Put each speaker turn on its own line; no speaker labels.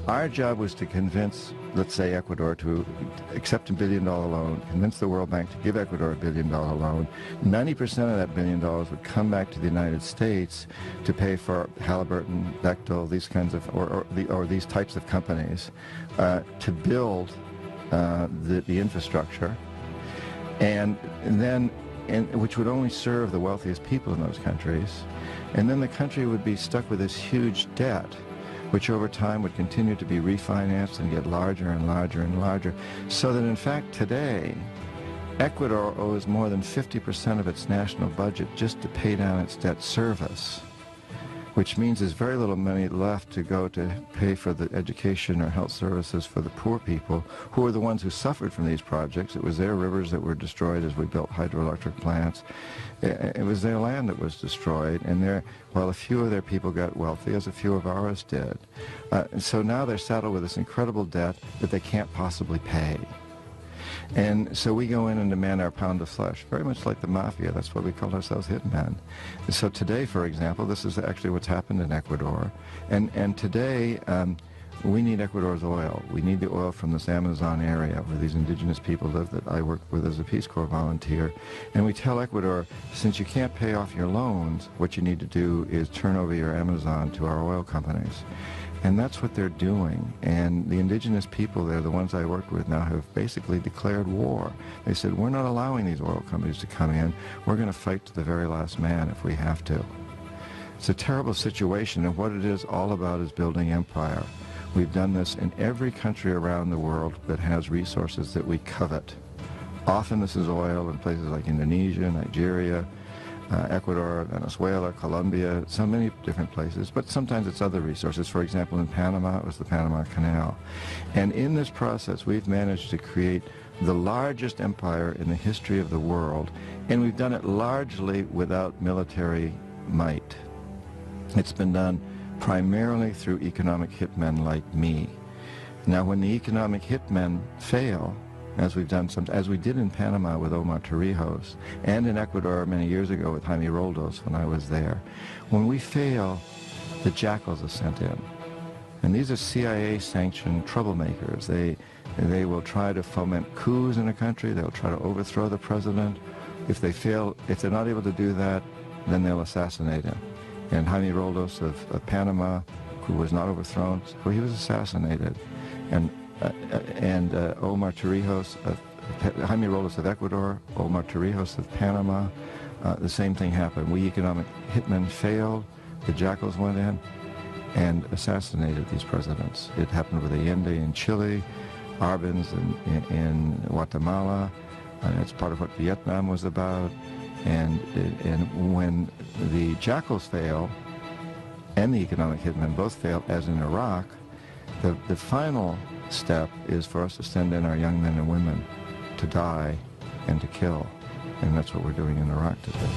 Our job was to convince, let's say, Ecuador to accept $1 billion loan, convince the World Bank to give Ecuador a $1 billion loan. 90% of that $1 billion would come back to the United States to pay for Halliburton, Bechtel, these kinds of, or these types of companies, to build the infrastructure, and then, which would only serve the wealthiest people in those countries. And then the country would be stuck with this huge debt, which over time would continue to be refinanced and get larger and larger and larger, so that in fact today, Ecuador owes more than 50% of its national budget just to pay down its debt service, which means there's very little money left to go to pay for the education or health services for the poor people, who are the ones who suffered from these projects. It was their rivers that were destroyed as we built hydroelectric plants. It was their land that was destroyed, and while a few of their people got wealthy, as a few of ours did. So now they're saddled with this incredible debt that they can't possibly pay. And so we go in and demand our pound of flesh, very much like the mafia. That's why we call ourselves hitmen. So today, for example, this is actually what's happened in Ecuador. And today, we need Ecuador's oil. We need the oil from this Amazon area where these indigenous people live that I work with as a Peace Corps volunteer. And we tell Ecuador, since you can't pay off your loans, what you need to do is turn over your Amazon to our oil companies. And that's what they're doing. And the indigenous people there, the ones I work with now, have basically declared war. They said, we're not allowing these oil companies to come in. We're going to fight to the very last man if we have to. It's a terrible situation, and what it is all about is building empire. We've done this in every country around the world that has resources that we covet. Often this is oil in places like Indonesia, Nigeria, Ecuador, Venezuela, Colombia, so many different places, but sometimes it's other resources. For example, in Panama, it was the Panama Canal. And in this process, we've managed to create the largest empire in the history of the world, and we've done it largely without military might. It's been done primarily through economic hitmen like me. Now, when the economic hitmen fail, as we did in Panama with Omar Torrijos, and in Ecuador many years ago with Jaime Roldos when I was there. When we fail, the jackals are sent in. And these are CIA-sanctioned troublemakers. They will try to foment coups in a country. They'll try to overthrow the president. If they fail, if they're not able to do that, then they'll assassinate him. And Jaime Roldos of Panama, who was not overthrown, so he was assassinated. And Omar Torrijos, Jaime Roldos of Ecuador, Omar Torrijos of Panama, the same thing happened. We economic hitmen failed, the jackals went in and assassinated these presidents. It happened with Allende in Chile, Arbenz in Guatemala, and it's part of what Vietnam was about. And when the jackals fail, and the economic hitmen both fail, as in Iraq, the final step is for us to send in our young men and women to die and to kill. And that's what we're doing in Iraq today.